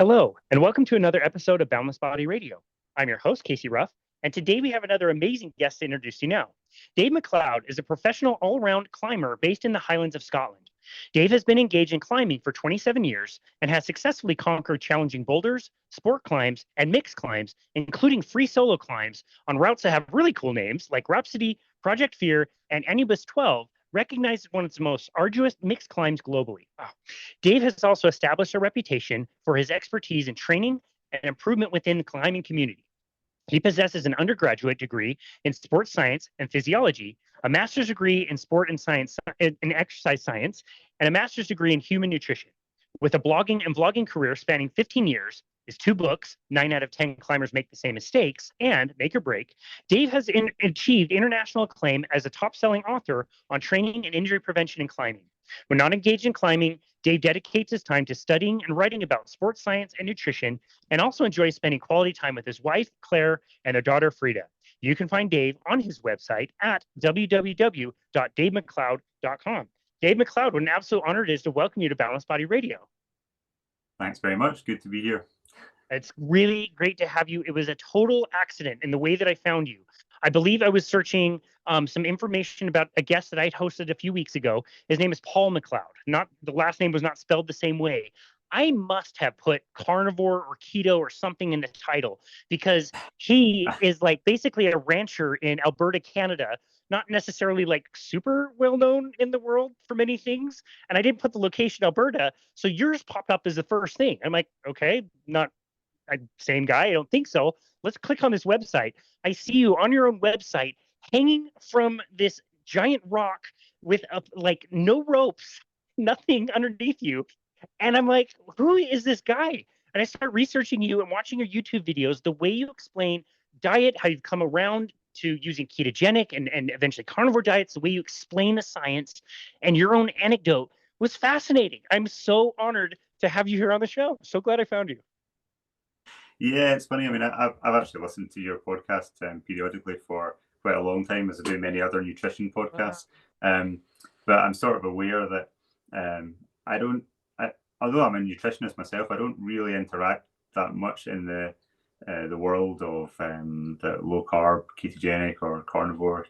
Hello, and welcome to another episode of Boundless Body Radio. I'm your host, Casey Ruff, and today we have another amazing guest to introduce you now. Dave MacLeod is a professional all-around climber based in the Highlands of Scotland. Dave has been engaged in climbing for 27 years and has successfully conquered challenging boulders, sport climbs, and mixed climbs, including free solo climbs on routes that have really cool names like Rhapsody, Project Fear, and Anubis 12, recognized as one of the most arduous mixed climbs globally. Wow. Dave has also established a reputation for his expertise in training and improvement within the climbing community. He possesses an undergraduate degree in sports science and physiology, a master's degree in sport and science in exercise science, and a master's degree in human nutrition. With a blogging and vlogging career spanning 15 years, his two books, 9 out of 10 Climbers Make the Same Mistakes, and Make or Break, Dave has achieved international acclaim as a top-selling author on training and injury prevention in climbing. When not engaged in climbing, Dave dedicates his time to studying and writing about sports science and nutrition, and also enjoys spending quality time with his wife, Claire, and their daughter, Frida. You can find Dave on his website at www.davemacleod.com. Dave MacLeod, what an absolute honor it is to welcome you to Balanced Body Radio. Thanks very much. Good to be here. It's really great to have you. It was a total accident in the way that I found you. I believe I was searching some information about a guest that I'd hosted a few weeks ago. His name is Paul MacLeod. Not the last name was not spelled the same way. I must have put carnivore or keto or something in the title because he is like basically a rancher in Alberta, Canada, not necessarily like super well known in the world for many things. And I didn't put the location Alberta. So yours popped up as the first thing. I'm like, okay, not same guy. I don't think so. Let's click on this website. I see you on your own website hanging from this giant rock with like no ropes, nothing underneath you. And I'm like, who is this guy? And I start researching you and watching your YouTube videos, the way you explain diet, how you've come around to using ketogenic and eventually carnivore diets, the way you explain the science and your own anecdote was fascinating. I'm so honored to have you here on the show. So glad I found you. Yeah, it's funny. I mean, I've actually listened to your podcast periodically for quite a long time, as I do many other nutrition podcasts. But I'm sort of aware that although I'm a nutritionist myself, I don't really interact that much in the world of the low carb, ketogenic, or carnivore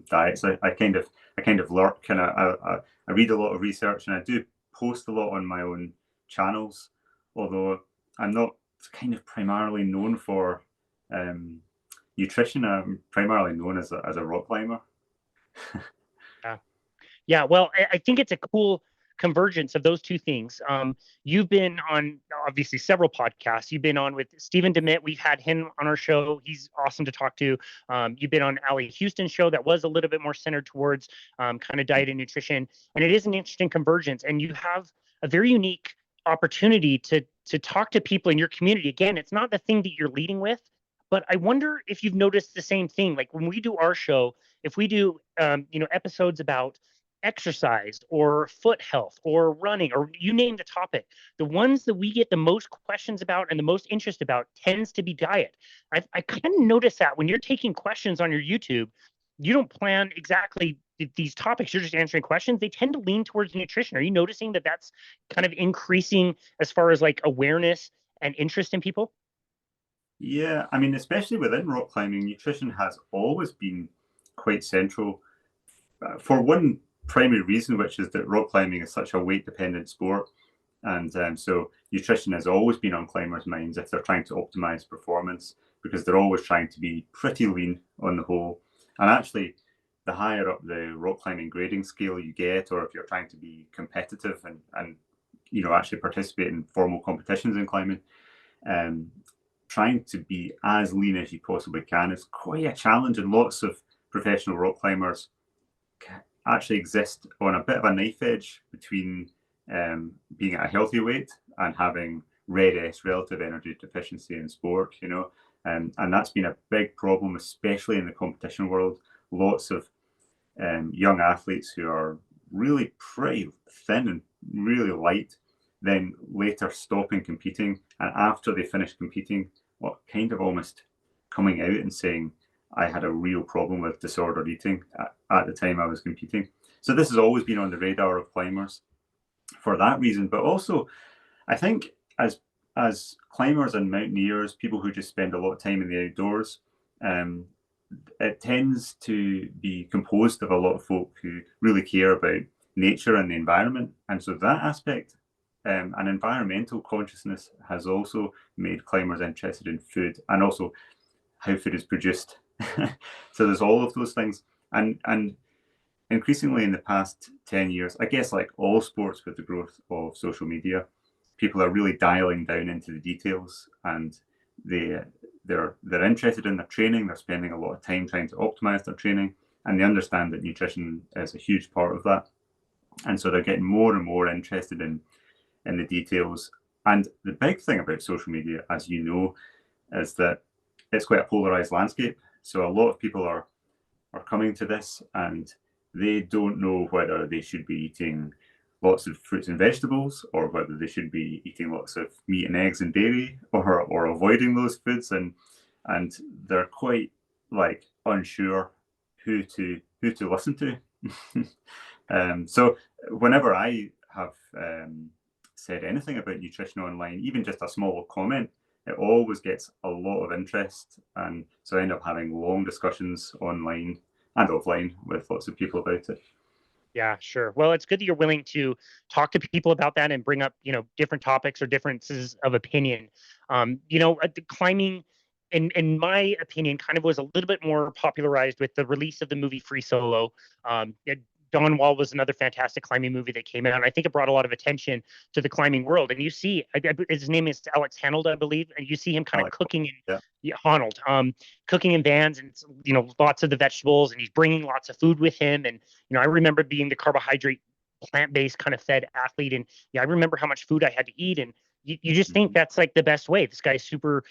diets. I kind of lurk, and I read a lot of research, and I do post a lot on my own channels, although I'm not kind of primarily known for nutrition. I'm primarily known as a rock climber. Yeah. Well, I think it's a cool convergence of those two things. You've been on obviously several podcasts. You've been on with Stephen DeMitt. We've had him on our show. He's awesome to talk to. You've been on Ali Houston's show that was a little bit more centered towards kind of diet and nutrition. And it is an interesting convergence. And you have a very unique opportunity to talk to people in your community. Again, it's not the thing that you're leading with, but I wonder if you've noticed the same thing. Like when we do our show, if we do episodes about exercise or foot health or running or you name the topic, the ones that we get the most questions about and the most interest about tends to be diet. I kind of notice that when you're taking questions on your YouTube, you don't plan exactly these topics. You're just answering questions. They tend to lean towards nutrition. Are you noticing that that's kind of increasing as far as like awareness and interest in people? Yeah, I mean, especially within rock climbing, nutrition has always been quite central for one primary reason, which is that rock climbing is such a weight-dependent sport. And so nutrition has always been on climbers' minds if they're trying to optimize performance, because they're always trying to be pretty lean on the whole. And actually, the higher up the rock climbing grading scale you get, or if you're trying to be competitive and actually participate in formal competitions in climbing, trying to be as lean as you possibly can is quite a challenge, and lots of professional rock climbers actually exist on a bit of a knife edge between being at a healthy weight and having red S, relative energy deficiency in sport, and that's been a big problem, especially in the competition world. Lots of young athletes who are really pretty thin and really light, then later stopping competing, and after they finish competing, kind of almost coming out and saying, I had a real problem with disordered eating at the time I was competing. So this has always been on the radar of climbers for that reason. But also, I think as as climbers and mountaineers, people who just spend a lot of time in the outdoors, it tends to be composed of a lot of folk who really care about nature and the environment. And so that aspect, an environmental consciousness, has also made climbers interested in food and also how food is produced. So there's all of those things. And increasingly in the past 10 years, I guess like all sports with the growth of social media, people are really dialing down into the details, and they're interested in their training. They're spending a lot of time trying to optimize their training, and they understand that nutrition is a huge part of that. And so they're getting more and more interested in the details. And the big thing about social media, as you know, is that it's quite a polarized landscape. So a lot of people are coming to this, and they don't know whether they should be eating lots of fruits and vegetables, or whether they should be eating lots of meat and eggs and dairy, or avoiding those foods, and they're quite like unsure who to listen to. So whenever I have said anything about nutrition online, even just a small comment, it always gets a lot of interest, and so I end up having long discussions online and offline with lots of people about it. Yeah, sure. Well, it's good that you're willing to talk to people about that and bring up, different topics or differences of opinion. The climbing, in my opinion, kind of was a little bit more popularized with the release of the movie Free Solo. Dawn Wall was another fantastic climbing movie that came out, and I think it brought a lot of attention to the climbing world. And you see, his name is Alex Honnold, I believe, and you see him kind of cooking in Honnold, cooking in vans, and lots of the vegetables, and he's bringing lots of food with him. And I remember being the carbohydrate, plant-based kind of fed athlete, and I remember how much food I had to eat, and you just think that's like the best way. This guy's super,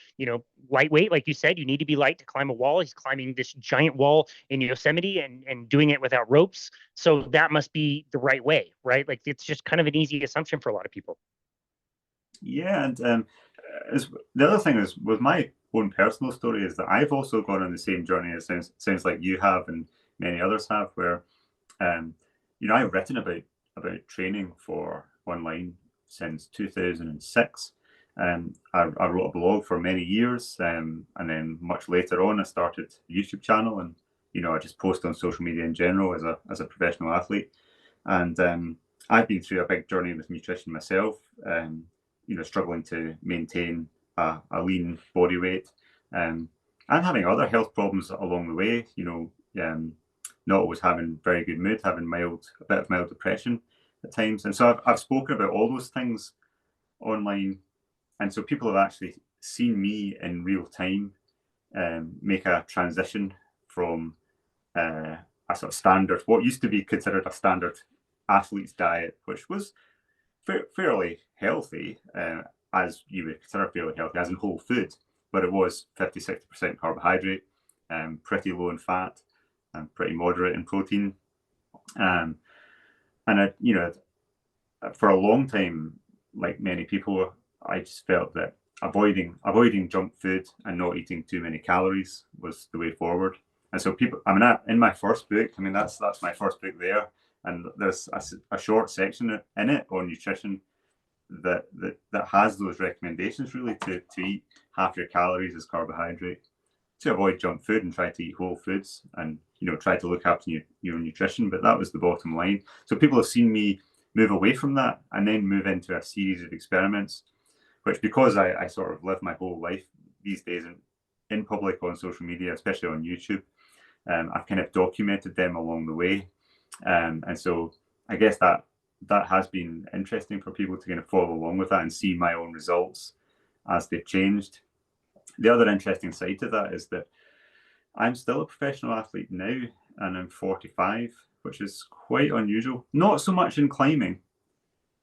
lightweight, like you said. You need to be light to climb a wall. He's climbing this giant wall in Yosemite and doing it without ropes. So that must be the right way, right? Like, it's just kind of an easy assumption for a lot of people. Yeah, and the other thing is, with my own personal story, is that I've also gone on the same journey. It sounds like you have, and many others have, where I've written about training for online since 2006. I wrote a blog for many years, and then much later on, I started a YouTube channel, and I just post on social media in general as a professional athlete. And I've been through a big journey with nutrition myself, struggling to maintain a lean body weight, and having other health problems along the way. Not always having very good mood, having a bit of mild depression at times. And so I've spoken about all those things online. And so people have actually seen me in real time make a transition from a sort of standard, what used to be considered a standard athlete's diet, which was fairly healthy, as you would consider fairly healthy, as in whole food, but it was 50-60% carbohydrate, pretty low in fat, and pretty moderate in protein. And for a long time, like many people, I just felt that avoiding junk food and not eating too many calories was the way forward. And so in my first book, that's my first book there, and there's a short section in it on nutrition that has those recommendations, really, to eat half your calories as carbohydrate, to avoid junk food and try to eat whole foods, and try to look after your nutrition. But that was the bottom line. So people have seen me move away from that and then move into a series of experiments, which, because I sort of live my whole life these days in public on social media, especially on YouTube, I've kind of documented them along the way. And so I guess that has been interesting for people to kind of follow along with that and see my own results as they've changed. The other interesting side to that is that I'm still a professional athlete now, and I'm 45, which is quite unusual. Not so much in climbing,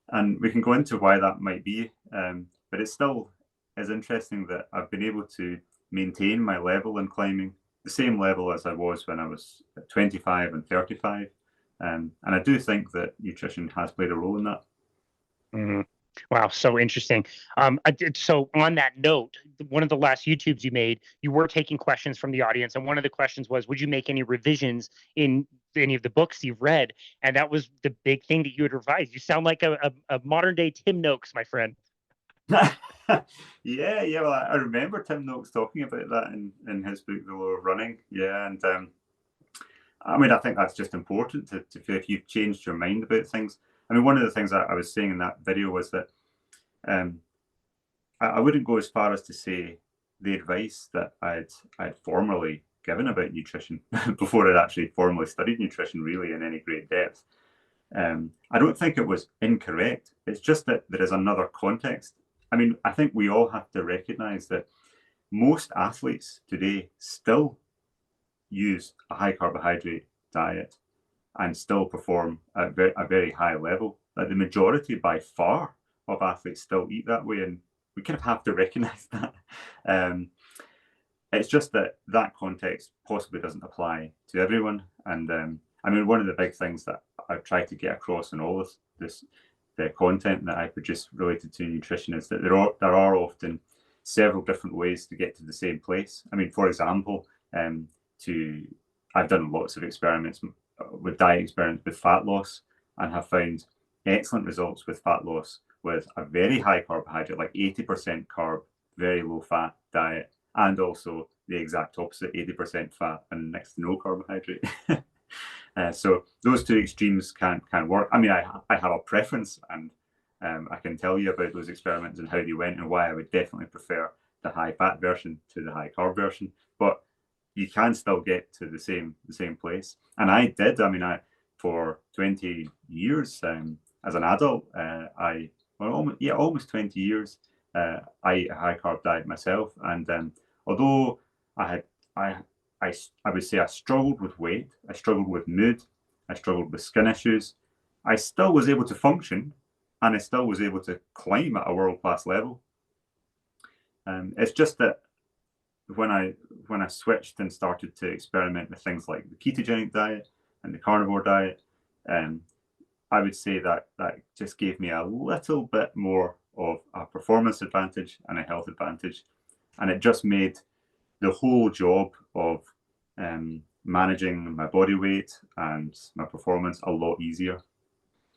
and we can go into why that might be, but it still is interesting that I've been able to maintain my level in climbing, the same level as I was when I was 25 and 35. And I do think that nutrition has played a role in that. Mm-hmm. Wow, so interesting. So on that note, one of the last YouTubes you made, you were taking questions from the audience, and one of the questions was, would you make any revisions in any of the books you've read? And that was the big thing that you had revised. You sound like a modern day Tim Noakes, my friend. Yeah. Well, I remember Tim Noakes talking about that in his book, The Law of Running. Yeah, and I mean, I think that's just important to feel if you've changed your mind about things. I mean, one of the things I was saying in that video was that I wouldn't go as far as to say the advice that I'd formerly given about nutrition before I'd actually formally studied nutrition really in any great depth. I don't think it was incorrect. It's just that there is another context. I mean, I think we all have to recognize that most athletes today still use a high carbohydrate diet and still perform at a very high level. Like the majority by far of athletes still eat that way, and we kind of have to recognize that. It's just that context possibly doesn't apply to everyone. And I mean, one of the big things that I've tried to get across in all the content that I produce related to nutrition is that there are often several different ways to get to the same place. I mean, for example, I've done lots of experiments with diet experiments with fat loss and have found excellent results with fat loss with a very high carbohydrate, like 80% carb, very low fat diet, and also the exact opposite, 80% fat and next to no carbohydrate. So those two extremes can work. I mean, I have a preference, and I can tell you about those experiments and how they went and why I would definitely prefer the high fat version to the high carb version. But you can still get to the same place. And I did. I mean, for 20 years as an adult, almost 20 years, I ate a high carb diet myself. And although I would say I struggled with weight, I struggled with mood, I struggled with skin issues, I still was able to function, and I still was able to climb at a world-class level. It's just that when I switched and started to experiment with things like the ketogenic diet and the carnivore diet, I would say that just gave me a little bit more of a performance advantage and a health advantage. And it just made the whole job of managing my body weight and my performance a lot easier.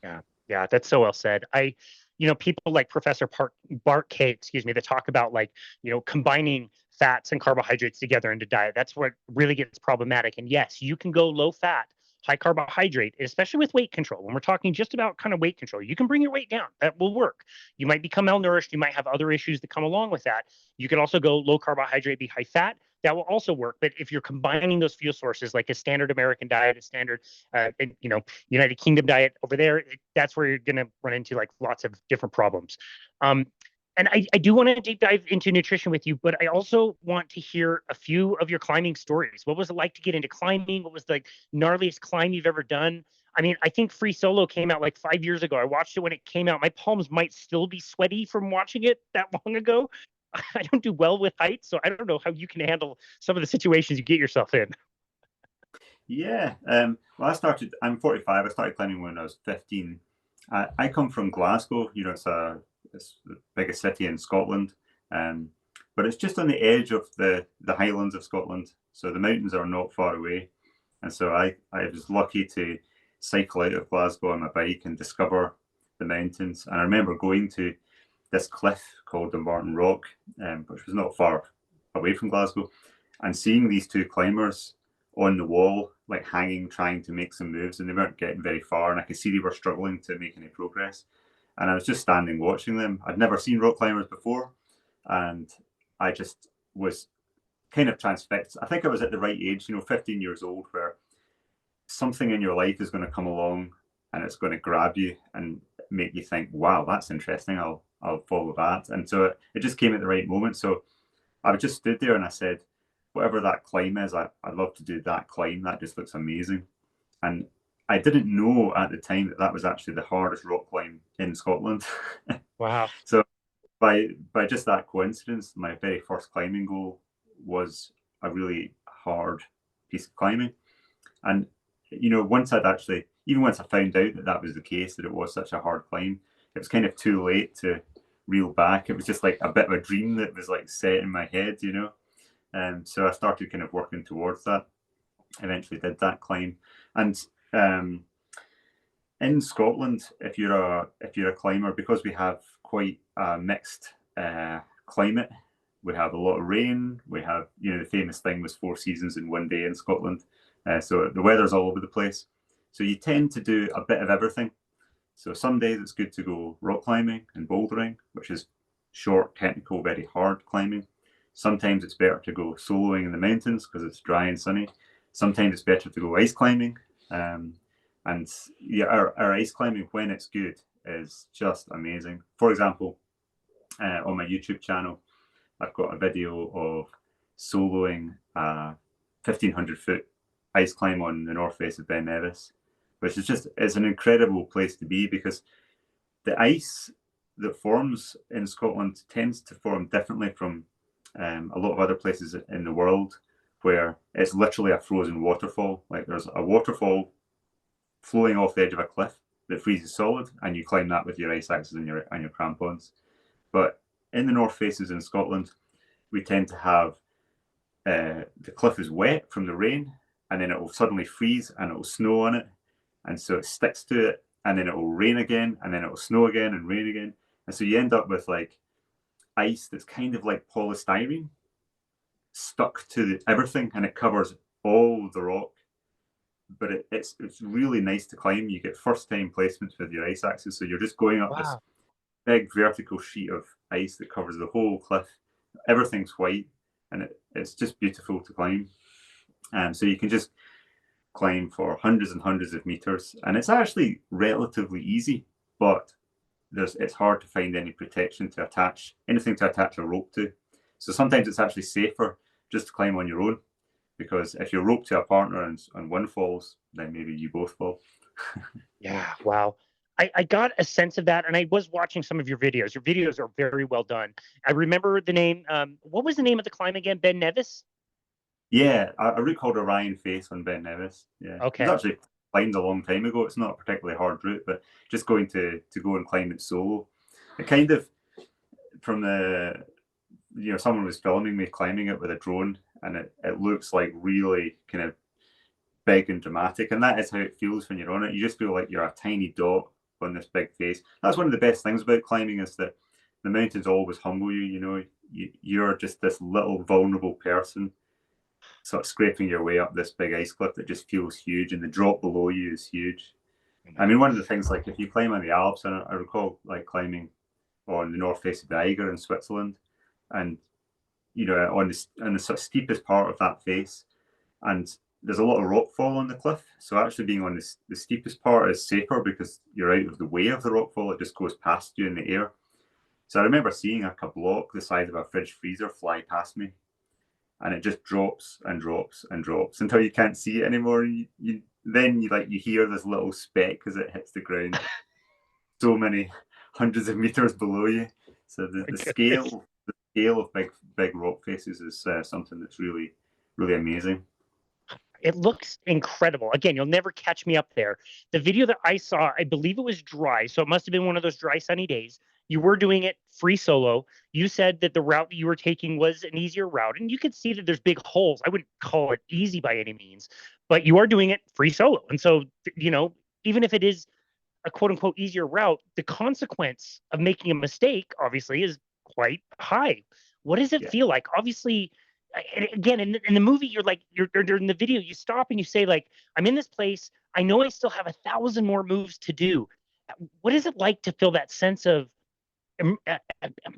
Yeah, that's so well said. People like Professor Bart K, that talk about combining fats and carbohydrates together into diet. That's what really gets problematic. And yes, you can go low fat, high carbohydrate, especially with weight control. When we're talking just about kind of weight control, you can bring your weight down. That will work. You might become malnourished. You might have other issues that come along with that. You can also go low carbohydrate, be high fat. That will also work. But if you're combining those fuel sources, like a standard American diet, a standard, United Kingdom diet over there, that's where you're going to run into like lots of different problems. And I do want to deep dive into nutrition with you, but I also want to hear a few of your climbing stories. What was it like to get into climbing? What was the gnarliest climb you've ever done? I mean, I think Free Solo came out like 5 years ago. I watched it when it came out. My palms might still be sweaty from watching it that long ago. I don't do well with heights, so I don't know how you can handle some of the situations you get yourself in. Yeah. Well, I'm 45. I started climbing when I was 15. I come from Glasgow. It's the biggest city in Scotland, but it's just on the edge of the highlands of Scotland. So the mountains are not far away. And so I was lucky to cycle out of Glasgow on my bike and discover the mountains. And I remember going to this cliff called the Martin Rock, which was not far away from Glasgow, and seeing these two climbers on the wall, like hanging, trying to make some moves, and they weren't getting very far, and I could see they were struggling to make any progress. And I was just standing watching them. I'd never seen rock climbers before, and I just was kind of transfixed. I think I was at the right age, 15 years old, where something in your life is going to come along and it's going to grab you and make you think, wow, that's interesting. I'll follow that. And so it just came at the right moment. So I just stood there and I said, whatever that climb is, I'd love to do that climb. That just looks amazing. And I didn't know at the time that was actually the hardest rock climb in Scotland. Wow. So by just that coincidence, my very first climbing goal was a really hard piece of climbing. And, once I found out that was the case, that it was such a hard climb, it was kind of too late to reel back. It was just like a bit of a dream that was like set in my head, so I started kind of working towards that. Eventually did that climb. And in Scotland, if you're a climber, because we have quite a mixed climate. We have a lot of rain. We have, the famous thing was 4 seasons in one day in Scotland. So the weather's all over the place. So you tend to do a bit of everything. So some days it's good to go rock climbing and bouldering, which is short, technical, very hard climbing. Sometimes it's better to go soloing in the mountains because it's dry and sunny. Sometimes it's better to go ice climbing. And yeah, our ice climbing, when it's good, is just amazing. For example, on my YouTube channel, I've got a video of soloing a 1,500-foot ice climb on the north face of Ben Nevis, which is it's an incredible place to be because the ice that forms in Scotland tends to form differently from a lot of other places in the world, where it's literally a frozen waterfall. Like there's a waterfall flowing off the edge of a cliff that freezes solid, and you climb that with your ice axes and your crampons. But in the north faces in Scotland, we tend to have the cliff is wet from the rain, and then it will suddenly freeze and it will snow on it, and so it sticks to it, and then it will rain again, and then it will snow again and rain again, and so you end up with like ice that's kind of like polystyrene stuck to everything, and it covers all the rock. But it's really nice to climb. You get first time placements with your ice axes, so you're just going up this big vertical sheet of ice that covers the whole cliff. Everything's white, and it's just beautiful to climb. So you can just climb for hundreds and hundreds of meters, and it's actually relatively easy, but it's hard to find any protection to attach a rope to. So sometimes it's actually safer just to climb on your own, because if you're roped to a partner and one falls, then maybe you both fall. Yeah, wow. I got a sense of that, and I was watching some of your videos. Your videos are very well done. I remember the name. What was the name of the climb again? Ben Nevis? Yeah, a route called Orion Face on Ben Nevis. Yeah, Okay. It was actually climbed a long time ago. It's not a particularly hard route, but just going to go and climb it solo. It kind of, from the, someone was filming me climbing it with a drone, and it looks like really kind of big and dramatic, and that is how it feels when you're on it. You just feel like you're a tiny dot on this big face. That's one of the best things about climbing, is that the mountains always humble you. You're just this little vulnerable person sort of scraping your way up this big ice cliff that just feels huge, and the drop below you is huge. I mean, one of the things, like if you climb on the Alps, and I recall like climbing on the north face of the Eiger in Switzerland, and on the sort of steepest part of that face, and there's a lot of rockfall on the cliff. So actually being on the steepest part is safer because you're out of the way of the rockfall. It just goes past you in the air. So I remember seeing a block the size of a fridge freezer fly past me, and it just drops and drops and drops until you can't see it anymore. Then you hear this little speck as it hits the ground, so many hundreds of meters below you. So the scale of big rock faces is something that's really, really amazing. It looks incredible. Again, you'll never catch me up there. The video that I saw, I believe it was dry, so it must have been one of those dry, sunny days. You were doing it free solo. You said that the route that you were taking was an easier route, and you could see that there's big holes. I wouldn't call it easy by any means, but you are doing it free solo. And so, even if it is a quote unquote easier route, the consequence of making a mistake, obviously, is quite high. What does it feel like? Obviously, and again, in the movie, you're in the video, you stop and you say, like, I'm in this place. I know I still have 1,000 more moves to do. What is it like to feel that sense of, I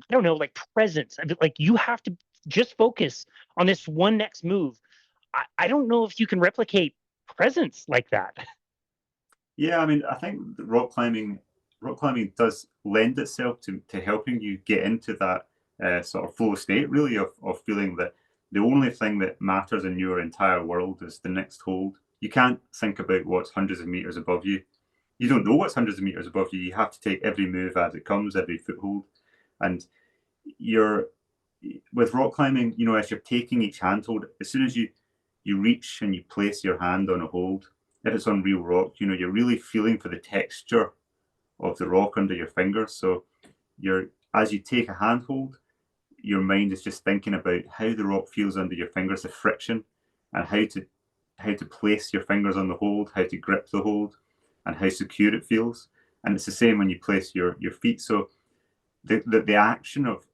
don't know, like presence? Like you have to just focus on this one next move. I don't know if you can replicate presence like that. Yeah, I mean, I think rock climbing does lend itself to helping you get into that sort of flow state, really, of feeling that the only thing that matters in your entire world is the next hold. You can't think about what's hundreds of meters above you. You don't know what's hundreds of meters above you. You have to take every move as it comes, every foothold. And with rock climbing, as you're taking each handhold, as soon as you reach and you place your hand on a hold, if it's on real rock, you're really feeling for the texture of the rock under your fingers. So as you take a handhold, your mind is just thinking about how the rock feels under your fingers, the friction, and how to place your fingers on the hold, how to grip the hold, and how secure it feels. And it's the same when you place your feet. So the action of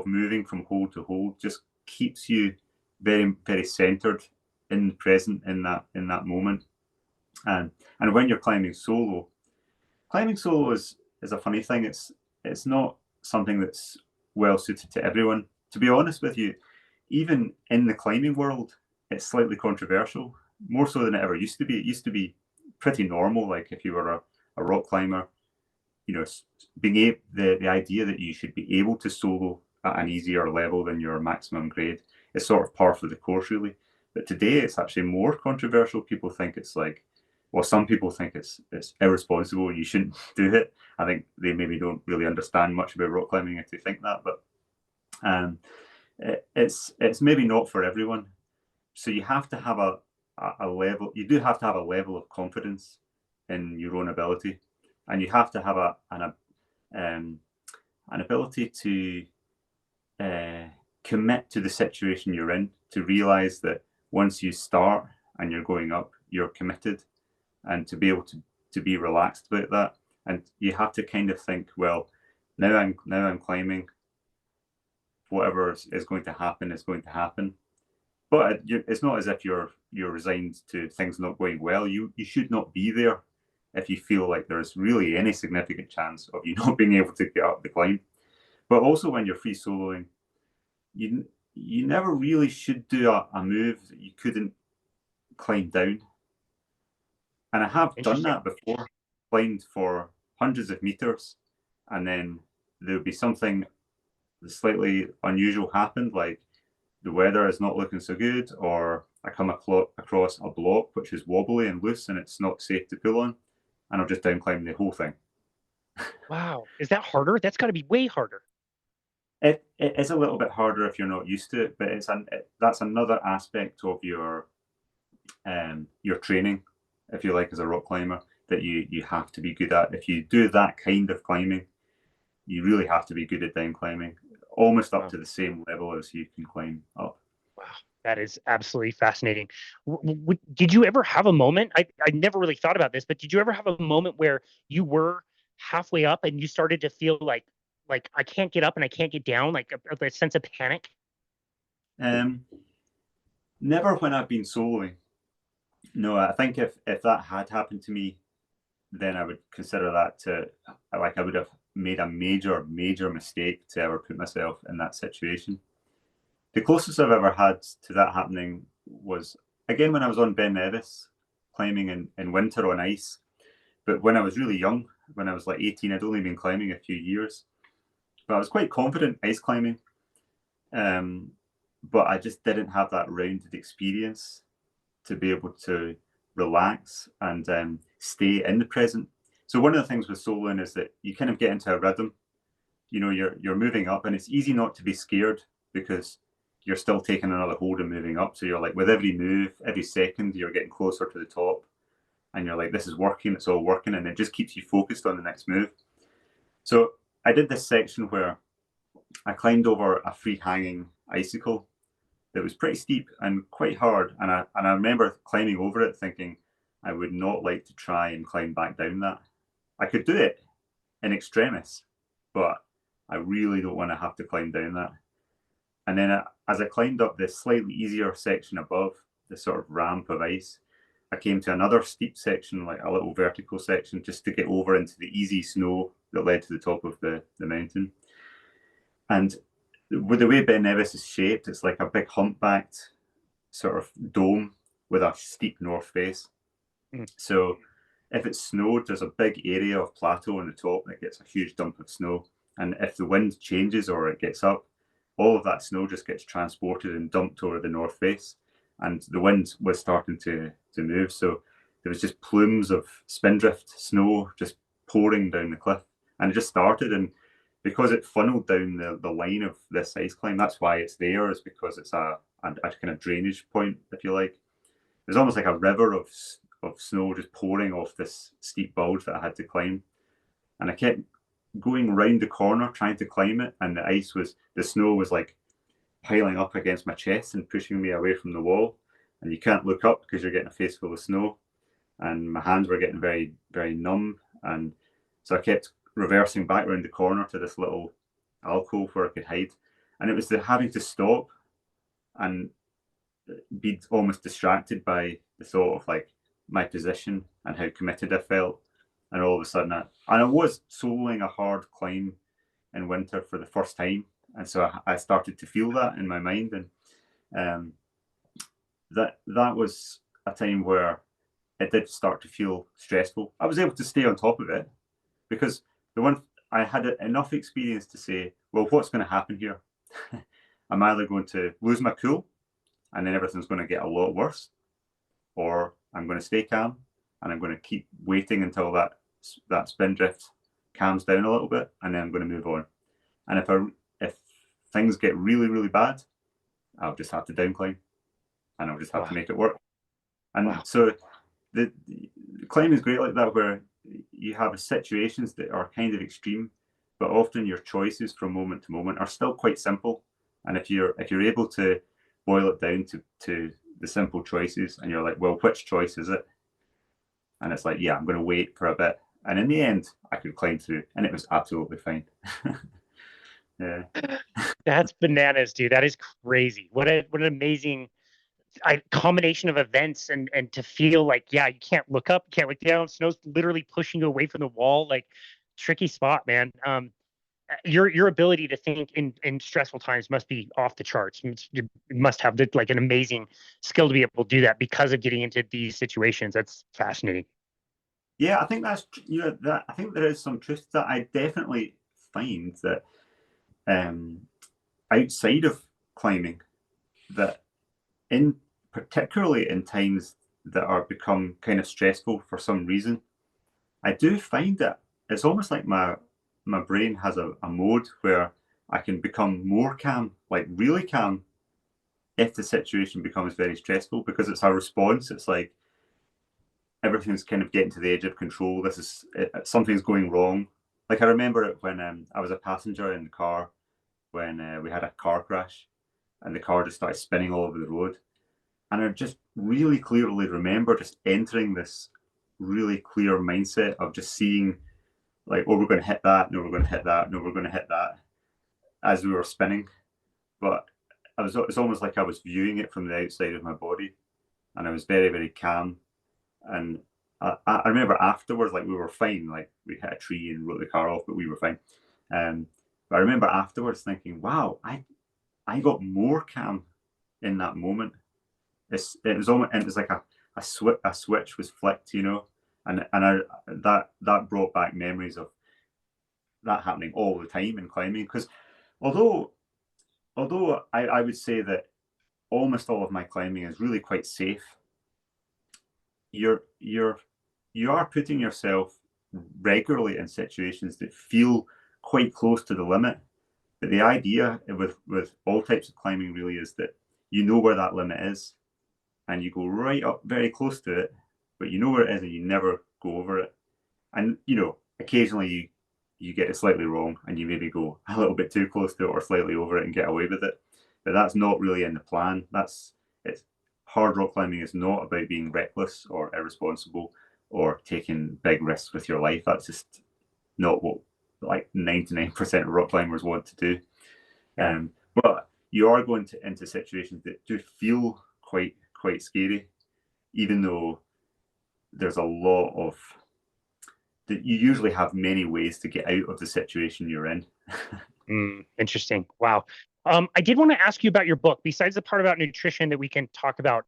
moving from hold to hold just keeps you very, very centered in the present in that moment. And when you're climbing solo is a funny thing. It's not something that's well suited to everyone. To be honest with you, even in the climbing world, it's slightly controversial, more so than it ever used to be. It used to be pretty normal. Like if you were a rock climber, you know, the idea that you should be able to solo at an easier level than your maximum grade is sort of par for the course, really. But today it's actually more controversial. People think it's like, well, some people think it's irresponsible and you shouldn't do it. I think they maybe don't really understand much about rock climbing if they think that, but it's maybe not for everyone. So you have to have a level. You do have to have a level of confidence in your own ability, and you have to have an ability to commit to the situation you're in, to realize that once you start and you're going up, you're committed, and to be able to be relaxed about that. And you have to kind of think, well, now I'm climbing. Whatever is going to happen is going to happen. But it's not as if you're resigned to things not going well. You should not be there if you feel like there's really any significant chance of you not being able to get up the climb. But also when you're free soloing, you never really should do a move that you couldn't climb down. And I have done that before, climbed for hundreds of meters, and then there would be something slightly unusual happened, like the weather is not looking so good, or I come across a block which is wobbly and loose and it's not safe to pull on, and I'll just down climb the whole thing. Wow. Is that harder? That's got to be way harder. It is a little bit harder if you're not used to it, but that's another aspect of your training, if you like, as a rock climber, that you have to be good at. If you do that kind of climbing, you really have to be good at down climbing, almost up to the same level as you can climb up. Wow, that is absolutely fascinating. Did you ever have a moment? I never really thought about this, but did you ever have a moment where you were halfway up and you started to feel like I can't get up and I can't get down, like a sense of panic? Never when I've been soloing. No, I think if that had happened to me, then I would consider that I would have made a major mistake to ever put myself in that situation. The closest I've ever had to that happening was, again, when I was on Ben Nevis, climbing in winter on ice. But when I was really young, when I was like 18, I'd only been climbing a few years. But I was quite confident ice climbing. But I just didn't have that rounded experience to be able to relax and stay in the present. So one of the things with soloing is that you kind of get into a rhythm. You know, you're moving up, and it's easy not to be scared because you're still taking another hold and moving up. So you're like, with every move, every second, you're getting closer to the top, and you're like, this is working, it's all working, and it just keeps you focused on the next move. So I did this section where I climbed over a free hanging icicle that was pretty steep and quite hard, and I remember climbing over it thinking I would not like to try and climb back down that. I could do it in extremis, but I really don't want to have to climb down that. And then as I climbed up this slightly easier section above, the sort of ramp of ice, I came to another steep section, like a little vertical section, just to get over into the easy snow that led to the top of the mountain. And with the way Ben Nevis is shaped, it's like a big humpbacked sort of dome with a steep north face. So if it snowed, there's a big area of plateau on the top that gets a huge dump of snow. And if the wind changes or it gets up, all of that snow just gets transported and dumped over the north face. And the wind was starting to move. So there was just plumes of spindrift snow just pouring down the cliff. And it just started. And because it funneled down the line of this ice climb, that's why it's there, is because it's a kind of drainage point, if you like. There's almost like a river of snow just pouring off this steep bulge that I had to climb. And I kept going round the corner trying to climb it, and the snow was like piling up against my chest and pushing me away from the wall. And you can't look up because you're getting a face full of snow. And my hands were getting very, very numb. And so I kept reversing back around the corner to this little alcove where I could hide. And it was the having to stop and be almost distracted by the thought of like my position and how committed I felt. And all of a sudden, I was soloing a hard climb in winter for the first time. And so I started to feel that in my mind. And that was a time where it did start to feel stressful. I was able to stay on top of it because I had enough experience to say, well, what's going to happen here? I'm either going to lose my cool and then everything's going to get a lot worse, or I'm going to stay calm and I'm going to keep waiting until that spin drift calms down a little bit, and then I'm going to move on. And if things get really, really bad, I'll just have to down climb and I'll just have to make it work. And so the climbing is great like that, where you have situations that are kind of extreme, but often your choices from moment to moment are still quite simple. And if you're able to boil it down to the simple choices, and you're like, well, which choice is it? And it's like, yeah, I'm going to wait for a bit. And in the end, I could climb through, and it was absolutely fine. Yeah. That's bananas, dude. That is crazy. What an amazing combination of events, and to feel like, yeah, you can't look up, you can't look down. Snow's literally pushing you away from the wall. Like, tricky spot, man. Your ability to think in stressful times must be off the charts. You must have like an amazing skill to be able to do that because of getting into these situations. That's fascinating. Yeah, I think that's, that I think there is some truth to that. I definitely find that outside of climbing, that particularly in times that are become kind of stressful for some reason, I do find that it's almost like my brain has a mode where I can become more calm, like really calm, if the situation becomes very stressful, because it's a response. It's like everything's kind of getting to the edge of control. Something's going wrong. Like I remember it when I was a passenger in the car when we had a car crash, and the car just started spinning all over the road. And I just really clearly remember just entering this really clear mindset of just seeing, like, oh, we're going to hit that, no, we're going to hit that, no, we're going to hit that, as we were spinning. But it's almost like I was viewing it from the outside of my body, and I was very, very calm. And I remember afterwards, like, we were fine, like we hit a tree and wrote the car off, but we were fine. But I remember afterwards thinking, wow, I got more calm in that moment. It was like a switch was flicked, and that brought back memories of that happening all the time in climbing. Because although I would say that almost all of my climbing is really quite safe, you are putting yourself regularly in situations that feel quite close to the limit. But the idea with all types of climbing really is that you know where that limit is, and you go right up very close to it, but you know where it is and you never go over it. And occasionally you get it slightly wrong, and you maybe go a little bit too close to it or slightly over it and get away with it. But that's not really in the plan. Hard rock climbing is not about being reckless or irresponsible or taking big risks with your life. That's just not what like 99% of rock climbers want to do. But you are going into situations that do feel quite scary, even though there's a lot of that. You usually have many ways to get out of the situation you're in. Interesting. Wow. I did want to ask you about your book. Besides the part about nutrition that we can talk about,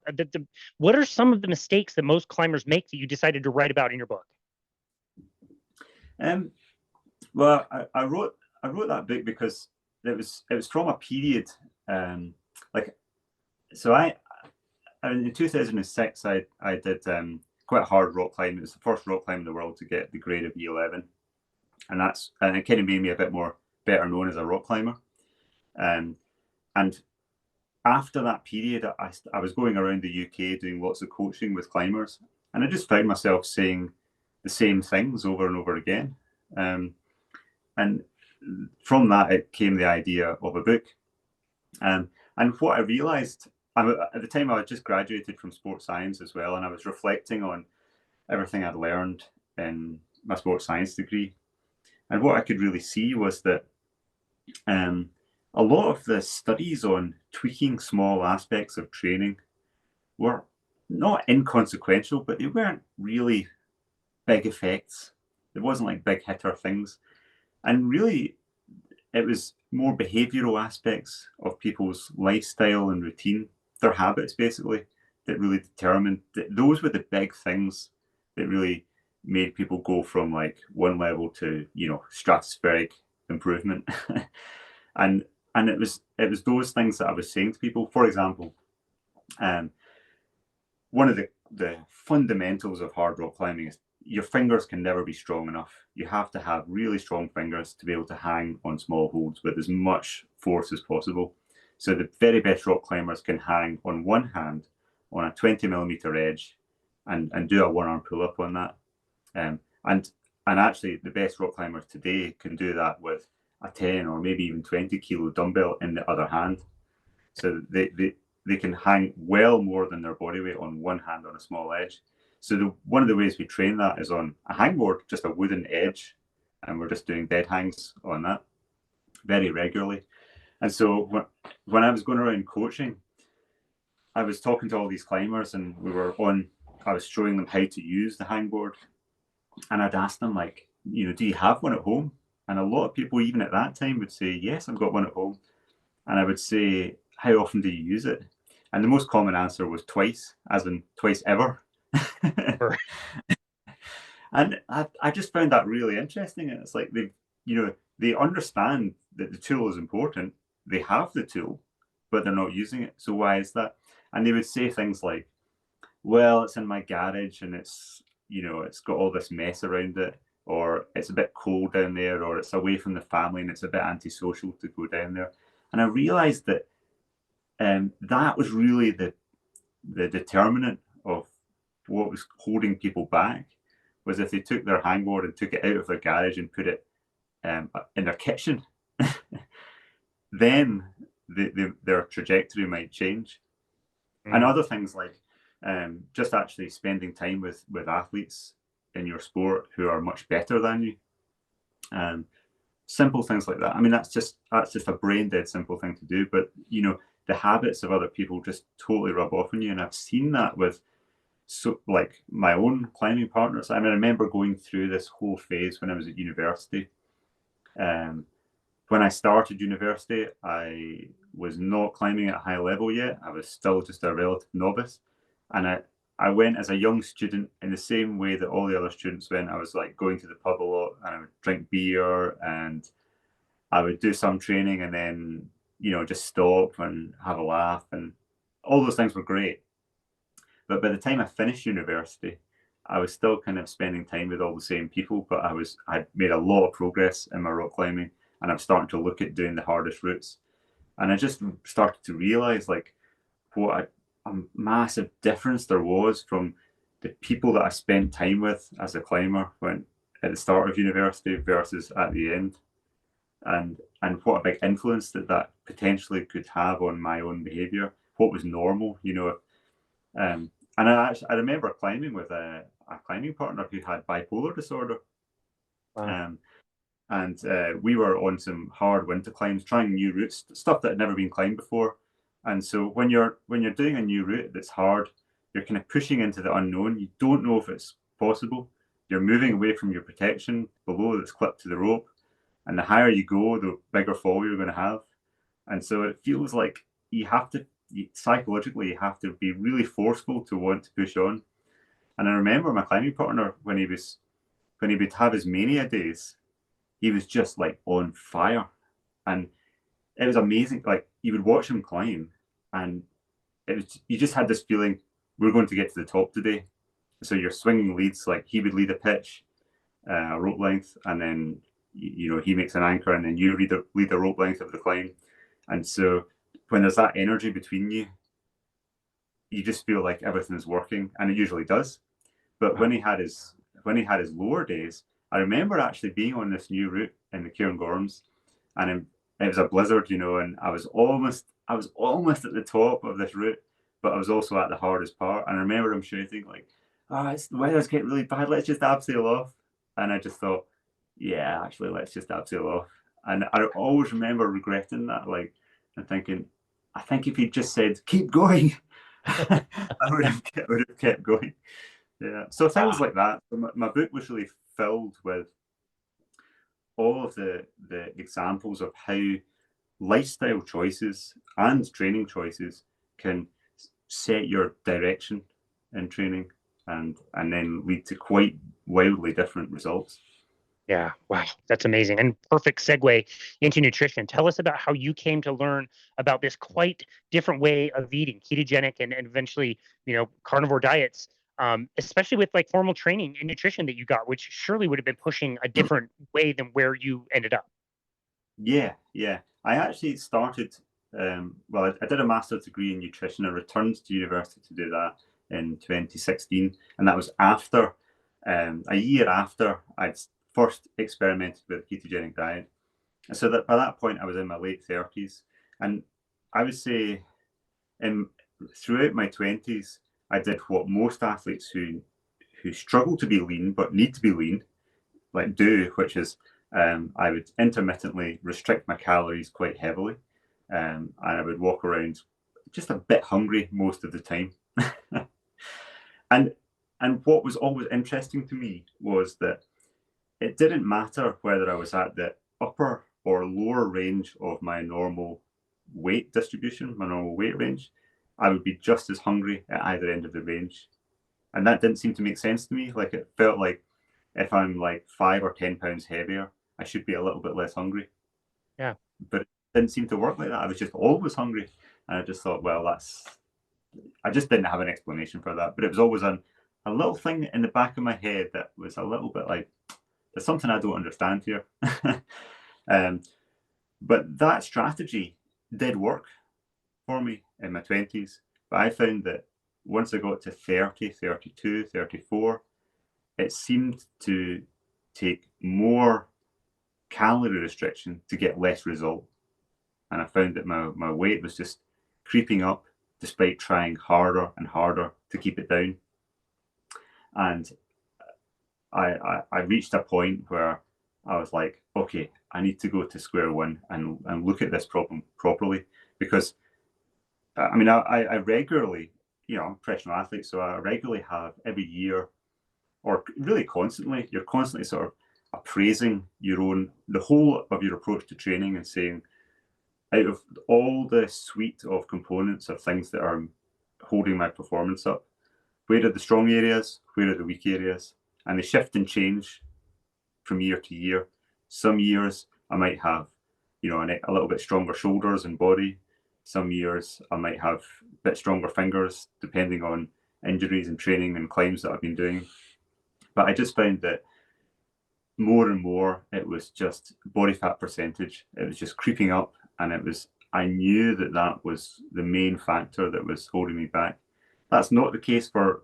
what are some of the mistakes that most climbers make that you decided to write about in your book? Well, I wrote that book because it was from a period, in 2006 I did quite a hard rock climb. It was the first rock climb in the world to get the grade of E11, and it kind of made me a bit more better known as a rock climber. And after that period, I was going around the UK doing lots of coaching with climbers, and I just found myself saying the same things over and over again. And from that, it came the idea of a book. And what I realized, at the time I had just graduated from sports science as well, and I was reflecting on everything I'd learned in my sports science degree. And what I could really see was that A lot of the studies on tweaking small aspects of training were not inconsequential, but they weren't really big effects. It wasn't like big hitter things. And really, it was more behavioral aspects of people's lifestyle and routine, their habits basically, that really determined that those were the big things that really made people go from like one level to, stratospheric improvement. and it was those things that I was saying to people. For example, one of the fundamentals of hard rock climbing is your fingers can never be strong enough. You have to have really strong fingers to be able to hang on small holds with as much force as possible. So the very best rock climbers can hang on one hand on a 20 millimeter edge and do a one arm pull up on that. And actually the best rock climbers today can do that with a 10 or maybe even 20 kilo dumbbell in the other hand. So they can hang well more than their body weight on one hand on a small edge. So one of the ways we train that is on a hangboard, just a wooden edge, and we're just doing dead hangs on that very regularly. And so when I was going around coaching, I was talking to all these climbers, and I was showing them how to use the hangboard, and I'd ask them like, do you have one at home? And a lot of people, even at that time, would say, yes, I've got one at home. And I would say, how often do you use it? And the most common answer was twice, as in twice ever. And I just found that really interesting. And it's like they understand that the tool is important. They have the tool, but they're not using it. So why is that? And they would say things like, well, it's in my garage and it's got all this mess around it, or it's a bit cold down there, or it's away from the family and it's a bit antisocial to go down there. And I realized that that was really the determinant of what was holding people back, was if they took their hangboard and took it out of their garage and put it in their kitchen, then their trajectory might change. And other things like just actually spending time with athletes in your sport who are much better than you. Simple things like that. I mean, that's just a brain dead simple thing to do, but the habits of other people just totally rub off on you. And I've seen that with like my own climbing partners. I mean, I remember going through this whole phase when I was at university. When I started university, I was not climbing at a high level yet. I was still just a relative novice. And I went as a young student in the same way that all the other students went. I was like going to the pub a lot, and I would drink beer, and I would do some training and then, just stop and have a laugh. And all those things were great. But by the time I finished university, I was still kind of spending time with all the same people, but I'd made a lot of progress in my rock climbing, and I'm starting to look at doing the hardest routes. And I just started to realize like what a massive difference there was from the people that I spent time with as a climber when at the start of university versus at the end. And what a big influence that potentially could have on my own behavior, what was normal, and I remember climbing with a climbing partner who had bipolar disorder. Wow. And we were on some hard winter climbs, trying new routes, stuff that had never been climbed before. And so when you're doing a new route that's hard, you're kind of pushing into the unknown. You don't know if it's possible. You're moving away from your protection below that's clipped to the rope. And the higher you go, the bigger fall you're going to have. And so it feels like psychologically, you have to be really forceful to want to push on. And I remember my climbing partner, when he would have his mania days, he was just like on fire. And it was amazing. Like, you would watch him climb, and you just had this feeling, we're going to get to the top today. So you're swinging leads, like he would lead a pitch, a rope length, and then he makes an anchor, and then you lead the rope length of the climb. And so when there's that energy between you, you just feel like everything's working, and it usually does. But when he had his lower days, I remember actually being on this new route in the Cairngorms, and it was a blizzard, and I was almost at the top of this route, but I was also at the hardest part. And I remember him shouting like, "Oh, the weather's getting really bad. Let's just abseil off." And I just thought, yeah, actually, let's just abseil off. And I always remember regretting that, like, and thinking, I think if he'd just said, keep going, I would have kept going. Yeah. So things like that. So my book was really filled with all of the examples of how lifestyle choices and training choices can set your direction in training and then lead to quite wildly different results. Yeah, wow, that's amazing. And perfect segue into nutrition. Tell us about how you came to learn about this quite different way of eating, ketogenic and eventually, carnivore diets, especially with like formal training in nutrition that you got, which surely would have been pushing a different way than where you ended up. Yeah. I actually started, well, I did a master's degree in nutrition. I returned to university to do that in 2016. And that was after, a year after I'd first experimented with a ketogenic diet. And so that by that point, I was in my late 30s. And I would say throughout my 20s, I did what most athletes who struggle to be lean but need to be lean like do, which is I would intermittently restrict my calories quite heavily, and I would walk around just a bit hungry most of the time. and what was always interesting to me was that it didn't matter whether I was at the upper or lower range of my normal weight distribution, my normal weight range. I would be just as hungry at either end of the range. And that didn't seem to make sense to me. Like, it felt like if I'm like 5 or 10 pounds heavier, I should be a little bit less hungry. Yeah. But it didn't seem to work like that. I was just always hungry. And I just thought, well, I just didn't have an explanation for that. But it was always a little thing in the back of my head that was a little bit like, there's something I don't understand here. But that strategy did work for me in my 20s. But I found that once I got to 30, 32, 34, it seemed to take more calorie restriction to get less result. And I found that my weight was just creeping up despite trying harder and harder to keep it down. And I reached a point where I was like, okay, I need to go to square one and look at this problem properly. Because, I mean, I regularly, I'm a professional athlete, so I regularly have every year, or really constantly, you're constantly sort of appraising the whole of your approach to training and saying, out of all the suite of components of things that are holding my performance up, where are the strong areas, where are the weak areas? And they shift and change from year to year. Some years I might have, a little bit stronger shoulders and body. Some years I might have a bit stronger fingers, depending on injuries and training and climbs that I've been doing. But I just found that more and more, it was just body fat percentage. It was just creeping up, and I knew that was the main factor that was holding me back. That's not the case for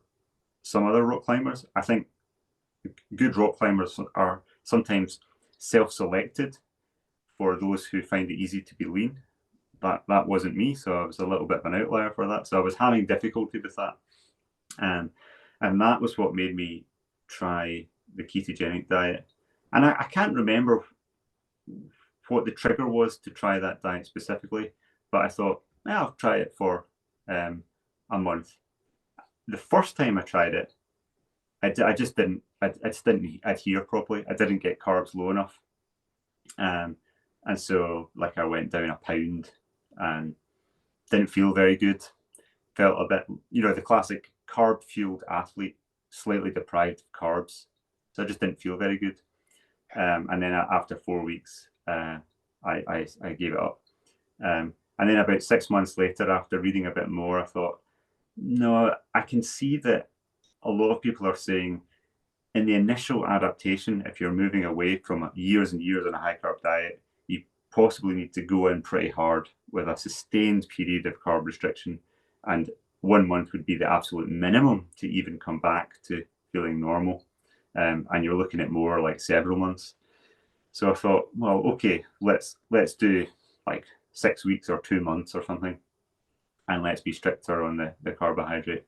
some other rock climbers. I think good rock climbers are sometimes self-selected for those who find it easy to be lean. That wasn't me, so I was a little bit of an outlier for that. So I was having difficulty with that. And that was what made me try the ketogenic diet. And I can't remember what the trigger was to try that diet specifically, but I thought, I'll try it for a month. The first time I tried it, I just didn't adhere properly. I didn't get carbs low enough. And so like I went down a pound and didn't feel very good. Felt a bit, the classic carb fueled athlete, slightly deprived of carbs. So I just didn't feel very good. And then after 4 weeks, I gave it up. And then about 6 months later, after reading a bit more, I thought, no, I can see that a lot of people are saying in the initial adaptation, if you're moving away from years and years on a high carb diet, you possibly need to go in pretty hard with a sustained period of carb restriction. And 1 month would be the absolute minimum to even come back to feeling normal. And you're looking at more like several months. So I thought, well, okay, let's do like 6 weeks or 2 months or something, and let's be stricter on the carbohydrate.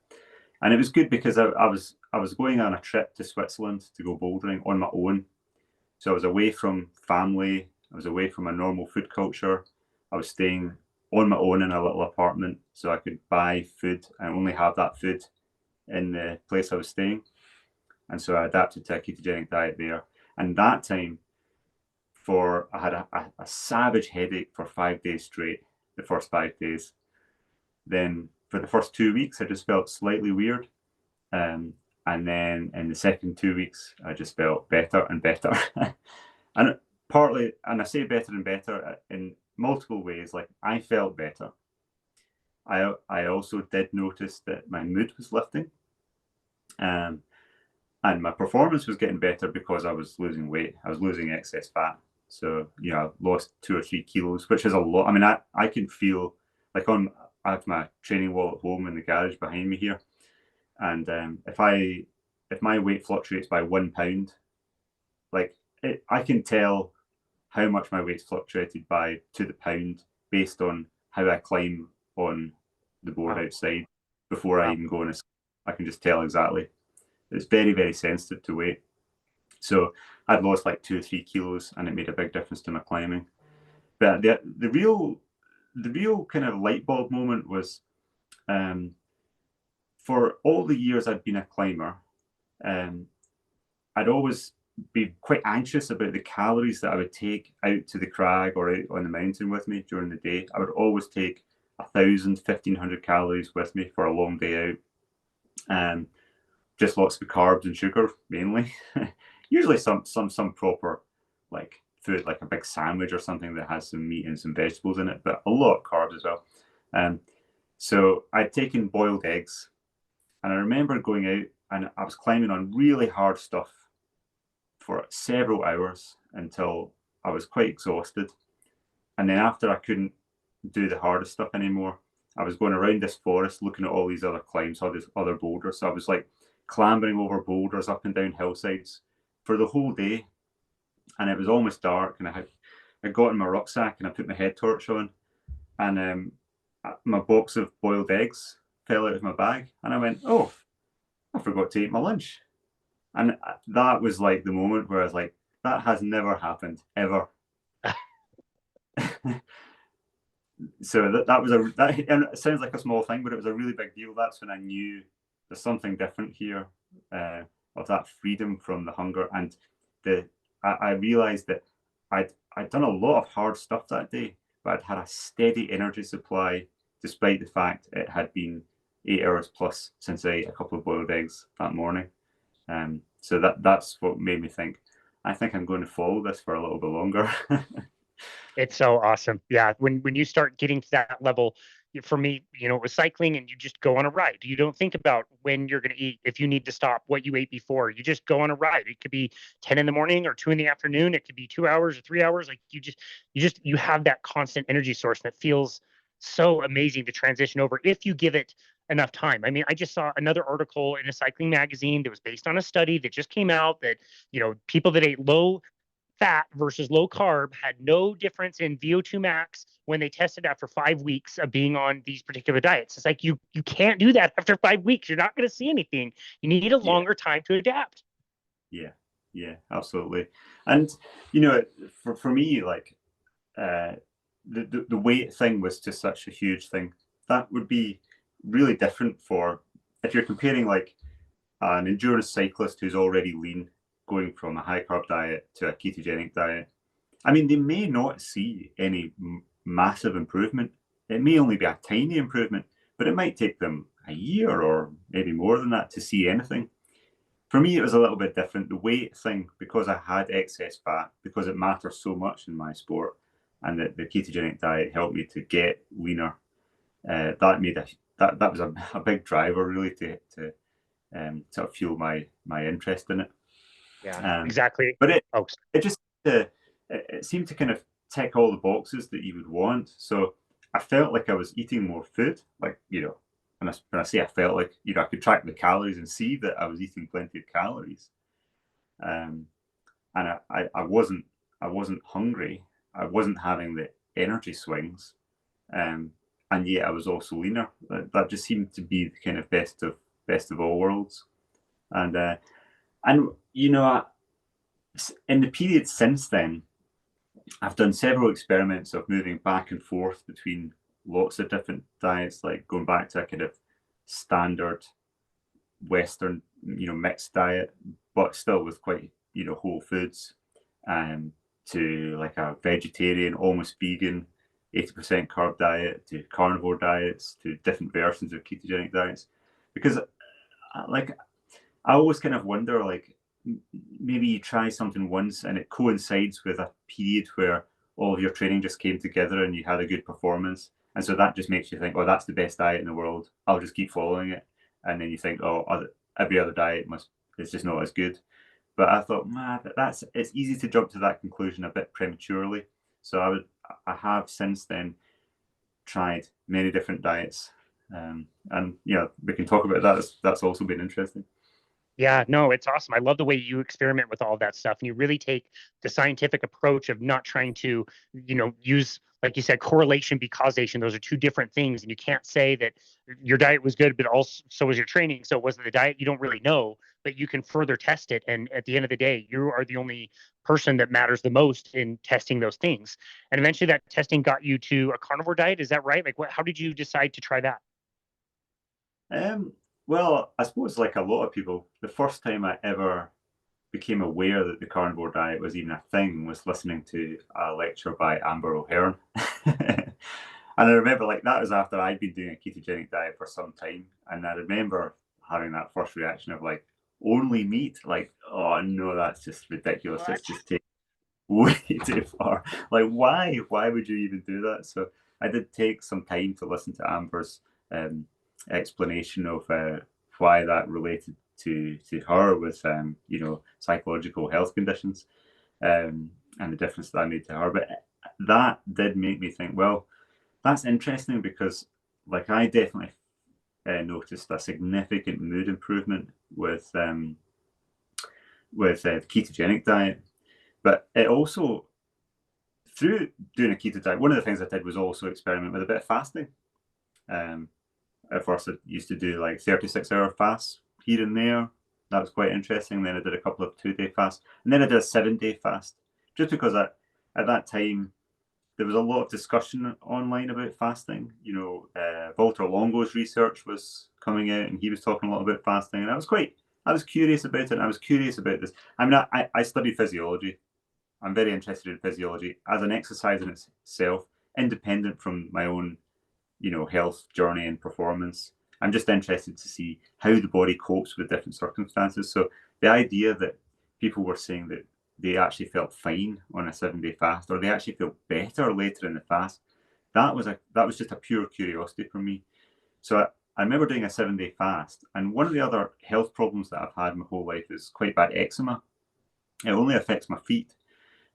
And it was good because I was going on a trip to Switzerland to go bouldering on my own. So I was away from family I was away from a normal food culture. I was staying on my own in a little apartment, so I could buy food and only have that food in the place I was staying. And so I adapted to a ketogenic diet there. And that time, I had a savage headache for 5 days straight, the first 5 days. Then for the first 2 weeks, I just felt slightly weird. And then in the second 2 weeks, I just felt better and better. And partly, and I say better and better in multiple ways, like I felt better. I also did notice that my mood was lifting. And my performance was getting better because I was losing weight. I was losing excess fat. So, I lost 2 or 3 kilos, which is a lot. I mean, I can feel like I have my training wall at home in the garage behind me here. And if my weight fluctuates by 1 pound, I can tell how much my weight's fluctuated by to the pound based on how I climb on the board outside before I even go in. I can just tell exactly. It's very, very sensitive to weight. So I'd lost like 2 or 3 kilos, and it made a big difference to my climbing. But the real kind of light bulb moment was, for all the years I'd been a climber, I'd always be quite anxious about the calories that I would take out to the crag or out on the mountain with me during the day. I would always take 1,000, 1,500 calories with me for a long day out. Just lots of carbs and sugar mainly. Usually some proper like food, like a big sandwich or something that has some meat and some vegetables in it, but a lot of carbs as well. So I'd taken boiled eggs, and I remember going out and I was climbing on really hard stuff for several hours until I was quite exhausted. And then after I couldn't do the hardest stuff anymore, I was going around this forest looking at all these other climbs, all these other boulders. So I was like clambering over boulders up and down hillsides for the whole day. And it was almost dark, and I got in my rucksack and I put my head torch on, and my box of boiled eggs fell out of my bag, and I went, oh, I forgot to eat my lunch. And that was like the moment where I was like, that has never happened ever. So that was and it sounds like a small thing, but it was a really big deal. That's when I knew there's something different here, of that freedom from the hunger. And I realized that I'd done a lot of hard stuff that day, but I'd had a steady energy supply despite the fact it had been 8 hours plus since I ate a couple of boiled eggs that morning. So that's what made me think, I think I'm going to follow this for a little bit longer. It's so awesome. Yeah. When you start getting to that level, for me, it was cycling, and you just go on a ride. You don't think about when you're going to eat, if you need to stop, what you ate before. You just go on a ride. It could be 10 in the morning or 2 in the afternoon. It could be 2 hours or 3 hours. Like you have that constant energy source, and it feels so amazing to transition over if you give it enough time. I mean, I just saw another article in a cycling magazine that was based on a study that just came out that, people that ate low fat versus low carb had no difference in VO2 max when they tested after 5 weeks of being on these particular diets. It's like you can't do that after 5 weeks. You're not going to see anything. You need a longer time to adapt. Yeah, absolutely. And for me, like the weight thing was just such a huge thing. That would be really different for if you're comparing like an endurance cyclist who's already lean going from a high carb diet to a ketogenic diet. I mean, they may not see any massive improvement. It may only be a tiny improvement, but it might take them a year or maybe more than that to see anything. For me, it was a little bit different. The weight thing, because I had excess fat, because it matters so much in my sport, and that the ketogenic diet helped me to get leaner. That made that was a big driver really to sort of fuel my interest in it. Yeah, exactly. But it just it seemed to kind of tick all the boxes that you would want. So I felt like I was eating more food. Like, when I say I felt like, I could track the calories and see that I was eating plenty of calories. And I wasn't hungry. I wasn't having the energy swings. And yet I was also leaner. That just seemed to be the kind of best of all worlds. And in the period since then, I've done several experiments of moving back and forth between lots of different diets, like going back to a kind of standard Western, mixed diet, but still with quite, whole foods, to like a vegetarian, almost vegan, 80% carb diet, to carnivore diets, to different versions of ketogenic diets. Because like, I always kind of wonder, like, maybe you try something once and it coincides with a period where all of your training just came together and you had a good performance. And so that just makes you think, oh, that's the best diet in the world. I'll just keep following it. And then you think, oh, every other diet is just not as good. But I thought, it's easy to jump to that conclusion a bit prematurely. So I have since then tried many different diets. And we can talk about that. That's also been interesting. Yeah, no, it's awesome. I love the way you experiment with all that stuff, and you really take the scientific approach of not trying to, use, like you said, correlation be causation. Those are two different things, and you can't say that your diet was good, but also so was your training. So was it the diet? You don't really know, but you can further test it. And at the end of the day, you are the only person that matters the most in testing those things. And eventually, that testing got you to a carnivore diet. Is that right? Like, how did you decide to try that? Well, I suppose like a lot of people, the first time I ever became aware that the carnivore diet was even a thing was listening to a lecture by Amber O'Hearn. And I remember like that was after I'd been doing a ketogenic diet for some time. And I remember having that first reaction of like, only meat? Like, oh no, that's just ridiculous. It's just taking way too far. Like, why? Why would you even do that? So I did take some time to listen to Amber's explanation of why that related to her with psychological health conditions, and the difference that made to her. But that did make me think, well, that's interesting, because like I definitely noticed a significant mood improvement with the ketogenic diet. But it also, through doing a keto diet, one of the things I did was also experiment with a bit of fasting. At first, I used to do like 36-hour fasts here and there. That was quite interesting. Then I did a couple of 2-day fasts. And then I did a 7-day fast, just because at that time, there was a lot of discussion online about fasting. Walter Longo's research was coming out, and he was talking a lot about fasting. And I was curious about it. And I was curious about this. I mean, I studied physiology. I'm very interested in physiology as an exercise in itself, independent from my own health journey and performance. I'm just interested to see how the body copes with different circumstances. So the idea that people were saying that they actually felt fine on a 7-day fast, or they actually felt better later in the fast, that was just a pure curiosity for me. So I remember doing a 7-day fast, and one of the other health problems that I've had my whole life is quite bad eczema. It only affects my feet,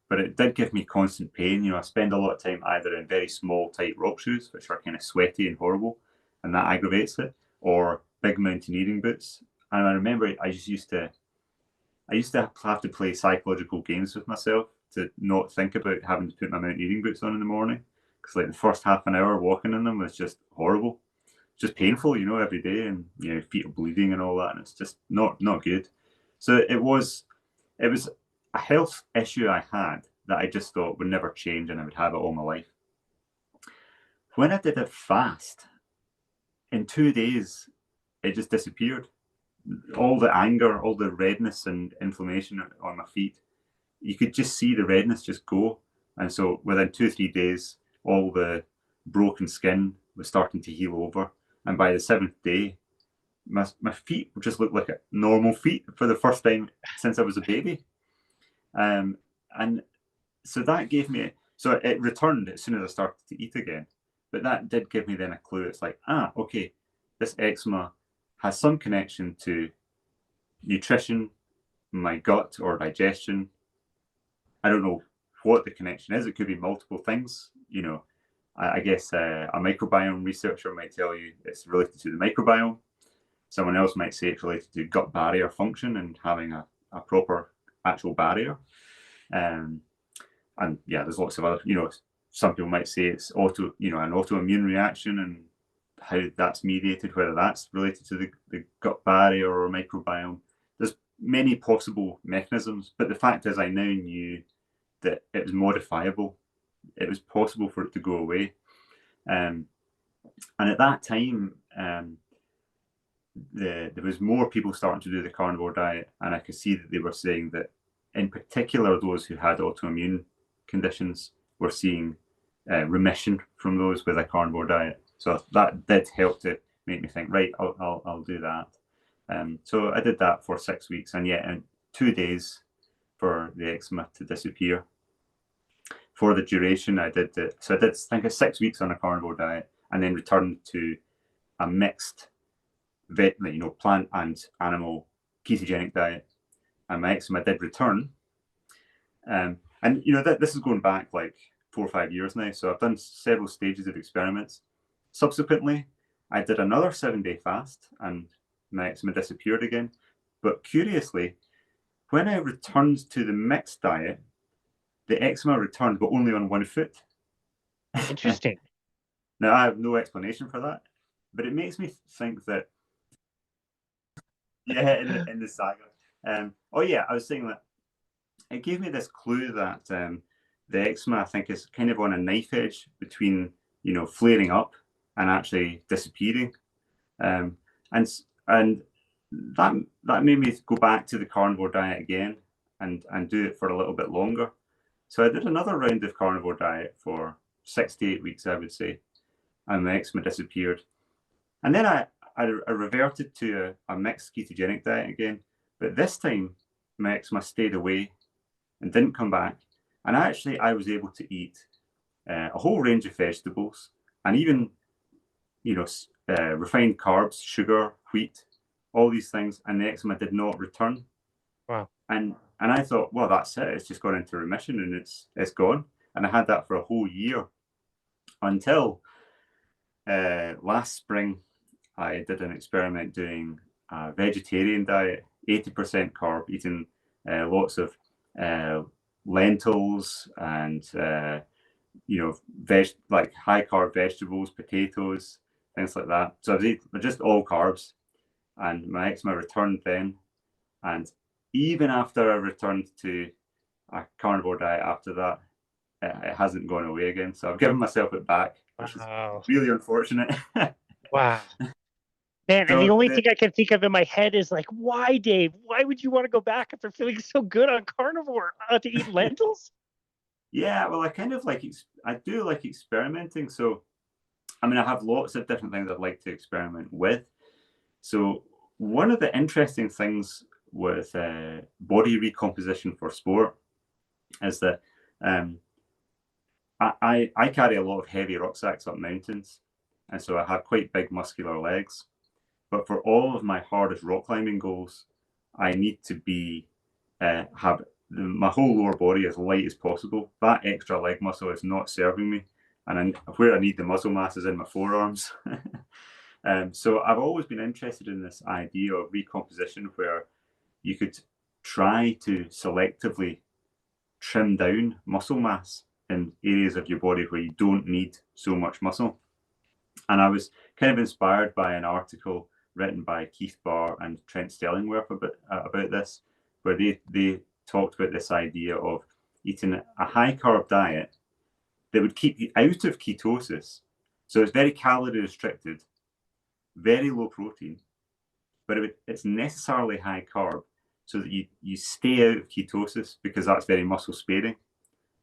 but it did give me constant pain. I spend a lot of time either in very small, tight rock shoes, which are kind of sweaty and horrible, and that aggravates it, or big mountaineering boots. And I remember I used to have to play psychological games with myself to not think about having to put my mountaineering boots on in the morning, because like the first half an hour walking in them was just horrible, just painful, every day, and feet are bleeding and all that, and it's just not good. So it was a health issue I had that I just thought would never change, and I would have it all my life. When I did it fast, in 2 days, it just disappeared. All the anger, all the redness and inflammation on my feet, you could just see the redness just go. And so within 2-3 days, all the broken skin was starting to heal over. And by the 7th day, my feet just looked like normal feet for the first time since I was a baby. And so that gave me, so it returned as soon as I started to eat again. But that did give me then a clue. It's like, okay, this eczema has some connection to nutrition, my gut or digestion. I don't know what the connection is. It could be multiple things. I guess a microbiome researcher might tell you it's related to the microbiome. Someone else might say it's related to gut barrier function and having a proper actual barrier. And yeah, there's lots of other, some people might say it's an autoimmune reaction, and how that's mediated, whether that's related to the gut barrier or microbiome. There's many possible mechanisms, but the fact is I now knew that it was modifiable. It was possible for it to go away. And at that time, there was more people starting to do the carnivore diet, and I could see that they were saying that, in particular, those who had autoimmune conditions were seeing remission from those with a carnivore diet. So that did help to make me think, right, I'll do that. So I did that for 6 weeks, and yet in 2 days for the eczema to disappear. For the duration, I did I think of 6 weeks on a carnivore diet, and then returned to a mixed plant and animal ketogenic diet, and my eczema did return. And this is going back like 4 or 5 years now, so I've done several stages of experiments. Subsequently, I did another 7-day fast, and my eczema disappeared again. But curiously, when I returned to the mixed diet, the eczema returned, but only on one foot. Interesting. Now, I have no explanation for that, but it makes me think that, in the saga. I was saying that it gave me this clue that the eczema, I think, is kind of on a knife edge between, flaring up and actually disappearing. And that made me go back to the carnivore diet again and do it for a little bit longer. So I did another round of carnivore diet for 6 to 8 weeks, I would say, and my eczema disappeared. And then I reverted to a mixed ketogenic diet again, but this time my eczema stayed away and didn't come back. And I was able to eat a whole range of vegetables, and even refined carbs, sugar, wheat, all these things, and the eczema did not return. Wow. And I thought, well, that's it. It's just gone into remission and it's gone. And I had that for a whole year until last spring. I did an experiment doing a vegetarian diet, 80% carb, eating lots of lentils and like high carb vegetables, potatoes, things like that. So I was eating just all carbs, and my eczema returned then. And even after I returned to a carnivore diet after that, it hasn't gone away again. So I've given myself it back, which is really unfortunate. Wow. Man, and the only thing I can think of in my head is like, why, Dave? Why would you want to go back after feeling so good on carnivore to eat lentils? Yeah, well, I do like experimenting. So, I have lots of different things I'd like to experiment with. So, one of the interesting things with body recomposition for sport is that I carry a lot of heavy rucksacks up mountains, and so I have quite big muscular legs. But for all of my hardest rock climbing goals, I need to have my whole lower body as light as possible. That extra leg muscle is not serving me, and where I need the muscle mass is in my forearms. So I've always been interested in this idea of recomposition, where you could try to selectively trim down muscle mass in areas of your body where you don't need so much muscle. And I was kind of inspired by an article written by Keith Barr and Trent Stellingwerff about this, where they talked about this idea of eating a high carb diet that would keep you out of ketosis. So it's very calorie restricted, very low protein, but it's necessarily high carb so that you stay out of ketosis, because that's very muscle sparing.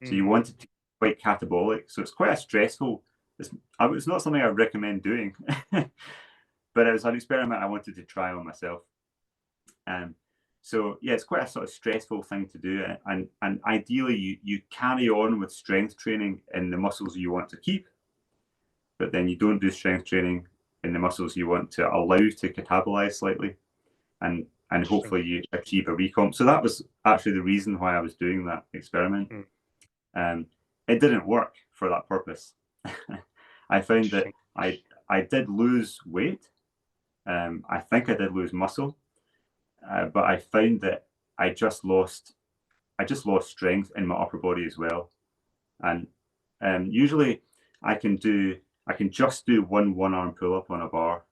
So you want it to be quite catabolic. So it's quite a stressful. It's not something I recommend doing, but it was an experiment I wanted to try on myself. So yeah, it's quite a sort of stressful thing to do, and ideally you carry on with strength training in the muscles you want to keep, but then you don't do strength training in the muscles you want to allow to catabolize slightly, and hopefully you achieve a recomp. So that was actually the reason why I was doing that experiment. It didn't work for that purpose. I found that I did lose weight. I think I did lose muscle, but I found that I just lost strength in my upper body as well. And usually I can just do one arm pull up on a bar,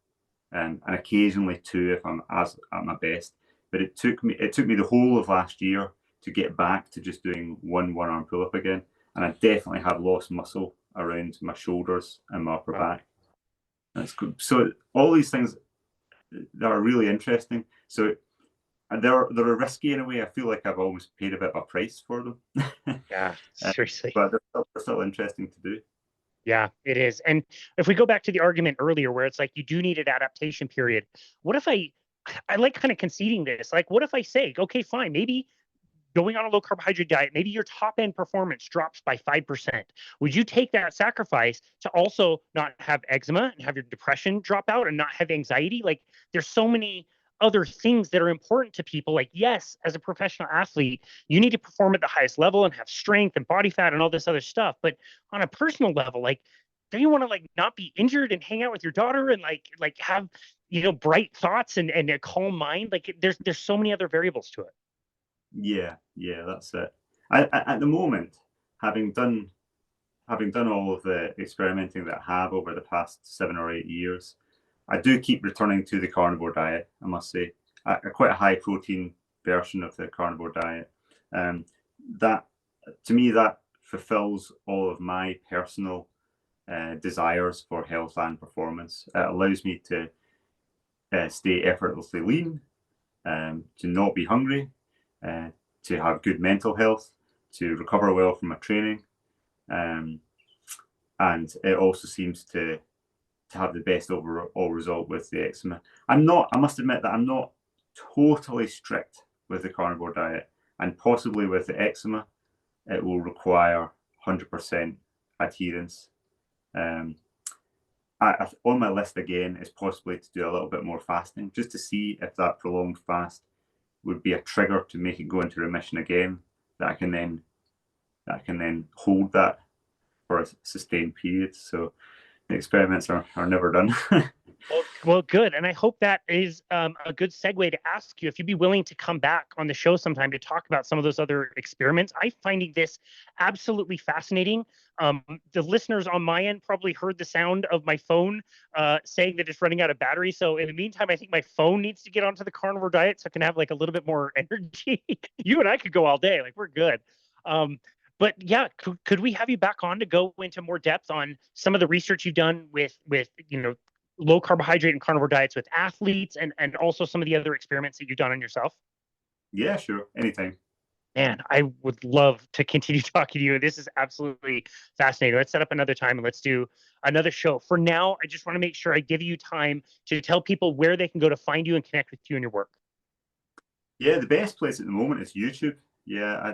and occasionally two if I'm at my best. But it took me the whole of last year to get back to just doing one arm pull up again. And I definitely have lost muscle around my shoulders and my upper back. That's good. So all these things that are really interesting. So they're risky in a way. I feel like I've almost paid a bit of a price for them. Yeah, seriously. But they're still interesting to do. Yeah, it is. And if we go back to the argument earlier where it's like you do need an adaptation period, what if I like kind of conceding this? Like, what if I say, okay, fine, maybe going on a low carbohydrate diet, maybe your top end performance drops by 5%. Would you take that sacrifice to also not have eczema and have your depression drop out and not have anxiety? Like, there's so many other things that are important to people. Like, yes, as a professional athlete, you need to perform at the highest level and have strength and body fat and all this other stuff. But on a personal level, like, don't you want to like not be injured and hang out with your daughter and like have bright thoughts and a calm mind? Like, there's so many other variables to it. Yeah, that's it. At the moment, having done all of the experimenting that I have over the past 7 or 8 years, I do keep returning to the carnivore diet, I must say. Quite a high protein version of the carnivore diet. That, to me, that fulfills all of my personal desires for health and performance. It allows me to stay effortlessly lean, to not be hungry, to have good mental health, to recover well from my training. And it also seems to have the best overall result with the eczema. I must admit that I'm not totally strict with the carnivore diet, and possibly with the eczema, it will require 100% adherence. On my list again is possibly to do a little bit more fasting, just to see if that prolonged fast would be a trigger to make it go into remission again, that I can then hold that for a sustained period. So the experiments are never done. Well, good. And I hope that is a good segue to ask you if you'd be willing to come back on the show sometime to talk about some of those other experiments. I'm finding this absolutely fascinating. The listeners on my end probably heard the sound of my phone saying that it's running out of battery. So in the meantime, I think my phone needs to get onto the carnivore diet so I can have like a little bit more energy. You and I could go all day. Like, we're good. But yeah, could we have you back on to go into more depth on some of the research you've done with low carbohydrate and carnivore diets with athletes and also some of the other experiments that you've done on yourself? Yeah, sure. Anytime. Man, I would love to continue talking to you. This is absolutely fascinating. Let's set up another time and let's do another show. For now, I just want to make sure I give you time to tell people where they can go to find you and connect with you and your work. Yeah, the best place at the moment is YouTube. Yeah,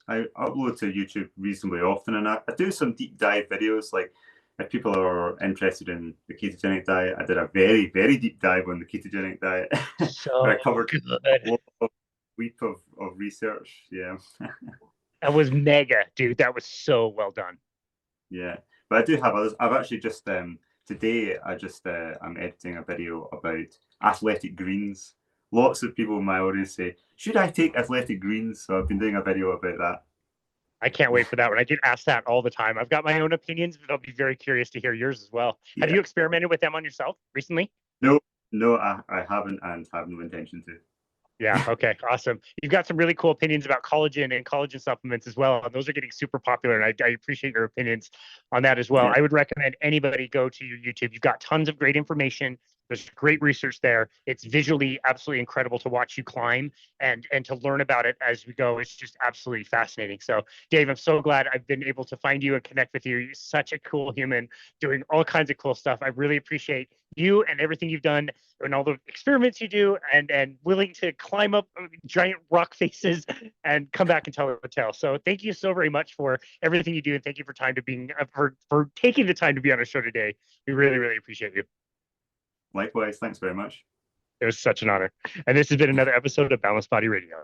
I upload to YouTube reasonably often, and I do some deep dive videos. Like, if people are interested in the ketogenic diet, I did a very, very deep dive on the ketogenic diet. So I covered good. a week of research. Yeah. That was mega, dude. That was so well done. Yeah, but I do have others. I've actually just today I'm editing a video about athletic greens. Lots of people in my audience say, should I take athletic greens? So I've been doing a video about that. I can't wait for that one. I get asked that all the time. I've got my own opinions, but I'll be very curious to hear yours as well. Yeah. Have you experimented with them on yourself recently? No, I haven't, and have no intention to. Yeah. Okay. Awesome. You've got some really cool opinions about collagen and collagen supplements as well. And those are getting super popular. And I appreciate your opinions on that as well. Yeah. I would recommend anybody go to your YouTube. You've got tons of great information. There's great research there. It's visually absolutely incredible to watch you climb and to learn about it as we go. It's just absolutely fascinating. So, Dave, I'm so glad I've been able to find you and connect with you. You're such a cool human doing all kinds of cool stuff. I really appreciate you and everything you've done and all the experiments you do and willing to climb up giant rock faces and come back and tell a tale. So thank you so very much for everything you do. And thank you for taking the time to be on our show today. We really, really appreciate you. Likewise. Thanks very much. It was such an honor. And this has been another episode of Boundless Body Radio.